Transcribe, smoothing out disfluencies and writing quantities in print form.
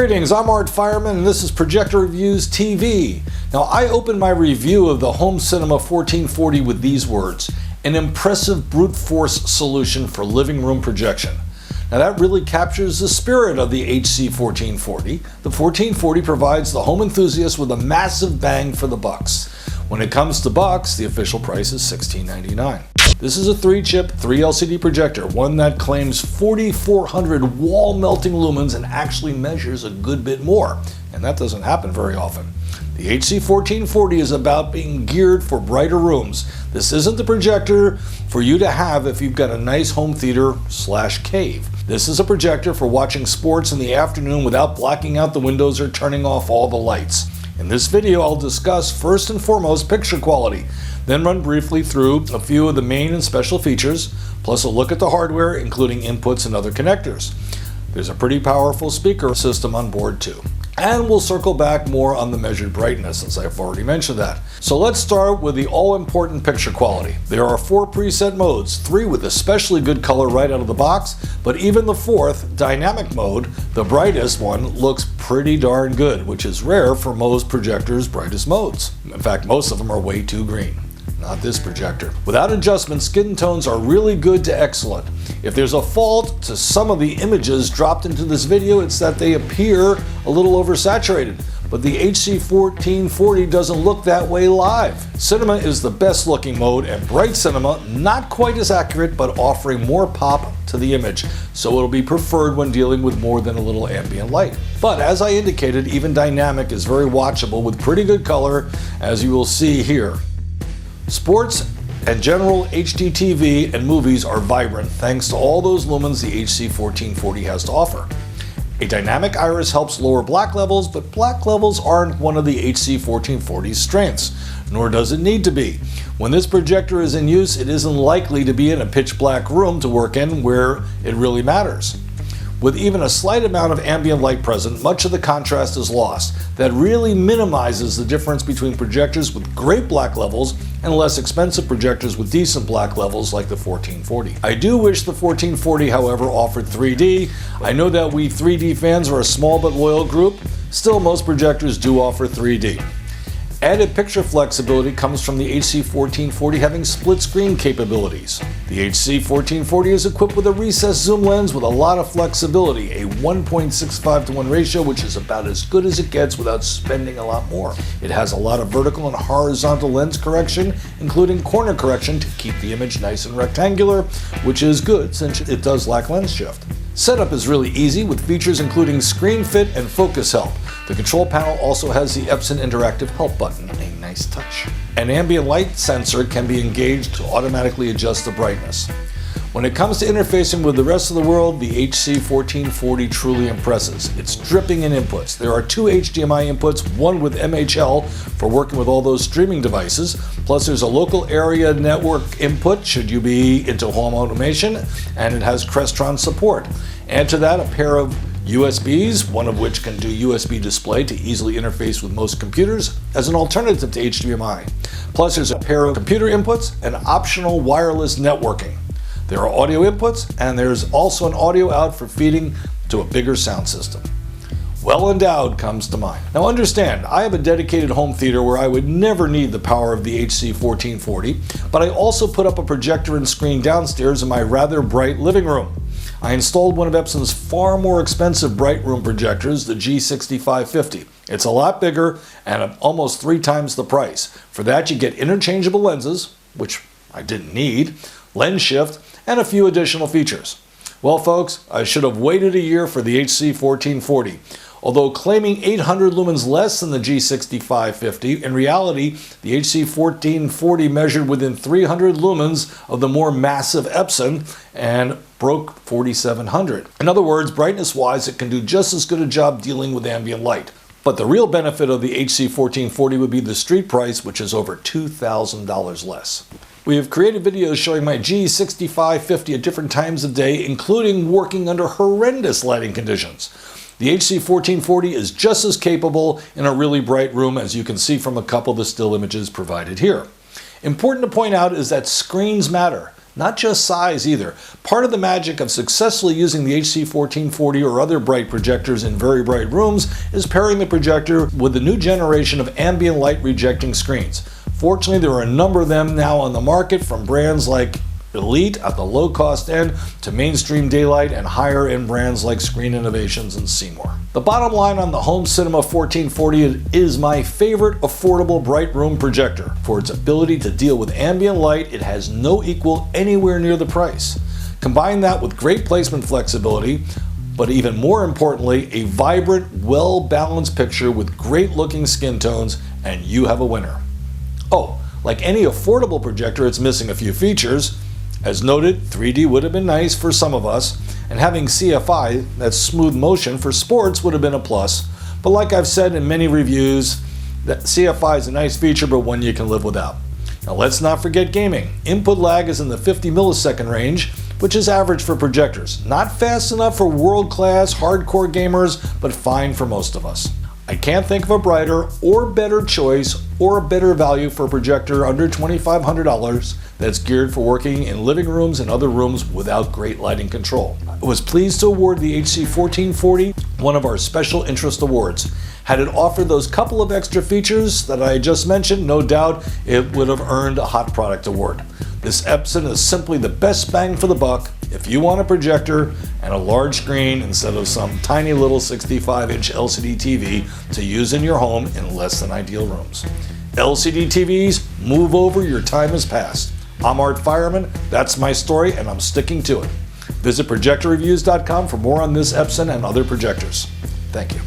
Greetings, I'm Art Fireman and this is Projector Reviews TV. Now I opened my review of the Home Cinema 1440 with these words: an impressive brute force solution for living room projection. Now that really captures the spirit of the HC 1440. The 1440 provides the home enthusiast with a massive bang for the bucks. When it comes to bucks, the official price is $16.99. This is a 3-chip, 3 LCD projector, one that claims 4,400 wall-melting lumens and actually measures a good bit more, and that doesn't happen very often. The HC 1440 is about being geared for brighter rooms. This isn't the projector for you to have if you've got a nice home theater/cave. This is a projector for watching sports in the afternoon without blacking out the windows or turning off all the lights. In this video, I'll discuss first and foremost picture quality, then run briefly through a few of the main and special features, plus a look at the hardware, including inputs and other connectors. There's a pretty powerful speaker system on board too. And we'll circle back more on the measured brightness, as I've already mentioned that. So let's start with the all-important picture quality. There are 4 preset modes, 3 with especially good color right out of the box, but even the 4th, dynamic mode, the brightest one, looks pretty darn good, which is rare for most projectors' brightest modes. In fact, most of them are way too green. Not this projector. Without adjustment, skin tones are really good to excellent. If there's a fault to some of the images dropped into this video, it's that they appear a little oversaturated. But the HC 1440 doesn't look that way live. Cinema is the best looking mode, and Bright Cinema not quite as accurate, but offering more pop to the image, so it'll be preferred when dealing with more than a little ambient light. But as I indicated, even dynamic is very watchable with pretty good color, as you will see here. Sports and general HD TV and movies are vibrant thanks to all those lumens the HC 1440 has to offer. A dynamic iris helps lower black levels, but black levels aren't one of the HC 1440's strengths, nor does it need to be. When this projector is in use, it isn't likely to be in a pitch black room to work in where it really matters. With even a slight amount of ambient light present, much of the contrast is lost. That really minimizes the difference between projectors with great black levels and less expensive projectors with decent black levels like the 1440. I do wish the 1440, however, offered 3D. I know that we 3D fans are a small but loyal group. Still, most projectors do offer 3D. Added picture flexibility comes from the HC 1440 having split screen capabilities. The HC 1440 is equipped with a recessed zoom lens with a lot of flexibility, a 1.65:1 ratio, which is about as good as it gets without spending a lot more. It has a lot of vertical and horizontal lens correction, including corner correction to keep the image nice and rectangular, which is good since it does lack lens shift. Setup is really easy with features including screen fit and focus help. The control panel also has the Epson interactive help button, a nice touch. An ambient light sensor can be engaged to automatically adjust the brightness. When it comes to interfacing with the rest of the world, the HC 1440 truly impresses. It's dripping in inputs. There are 2 HDMI inputs, one with MHL for working with all those streaming devices, plus there's a local area network input should you be into home automation, and it has Crestron support. Add to that a pair of USBs, one of which can do USB display to easily interface with most computers as an alternative to HDMI. Plus there's a pair of computer inputs and optional wireless networking. There are audio inputs, and there's also an audio out for feeding to a bigger sound system. Well endowed comes to mind. Now understand, I have a dedicated home theater where I would never need the power of the HC 1440, but I also put up a projector and screen downstairs in my rather bright living room. I installed one of Epson's far more expensive bright room projectors, the G6550. It's a lot bigger and almost 3 times the price. For that you get interchangeable lenses, which I didn't need, lens shift, and a few additional features. Well folks, I should have waited a year for the HC 1440. Although claiming 800 lumens less than the G6550, in reality, the HC 1440 measured within 300 lumens of the more massive Epson and broke 4700. In other words, brightness-wise, it can do just as good a job dealing with ambient light. But the real benefit of the HC 1440 would be the street price, which is over $2,000 less. We have created videos showing my G6550 at different times of day, including working under horrendous lighting conditions. The HC 1440 is just as capable in a really bright room, as you can see from a couple of the still images provided here. Important to point out is that screens matter. Not just size either. Part of the magic of successfully using the HC1440 or other bright projectors in very bright rooms is pairing the projector with the new generation of ambient light rejecting screens. Fortunately, there are a number of them now on the market, from brands like Elite at the low cost end to mainstream daylight and higher end brands like Screen Innovations and Seymour. The bottom line on the Home Cinema 1440 is my favorite affordable bright room projector. For its ability to deal with ambient light, it has no equal anywhere near the price. Combine that with great placement flexibility, but even more importantly, a vibrant, well-balanced picture with great looking skin tones, and you have a winner. Oh, like any affordable projector, it's missing a few features. As noted, 3D would have been nice for some of us, and having CFI, that's smooth motion, for sports would have been a plus. But like I've said in many reviews, that CFI is a nice feature, but one you can live without. Now let's not forget gaming. Input lag is in the 50 millisecond range, which is average for projectors. Not fast enough for world-class hardcore gamers, but fine for most of us. I can't think of a brighter or better choice or a better value for a projector under $2,500 that's geared for working in living rooms and other rooms without great lighting control. I was pleased to award the HC1440 one of our special interest awards. Had it offered those couple of extra features that I just mentioned, no doubt it would have earned a Hot Product Award. This Epson is simply the best bang for the buck if you want a projector and a large screen instead of some tiny little 65-inch LCD TV to use in your home in less than ideal rooms. LCD TVs, move over, your time is past. I'm Art Fireman, that's my story, and I'm sticking to it. Visit projectorreviews.com for more on this Epson and other projectors. Thank you.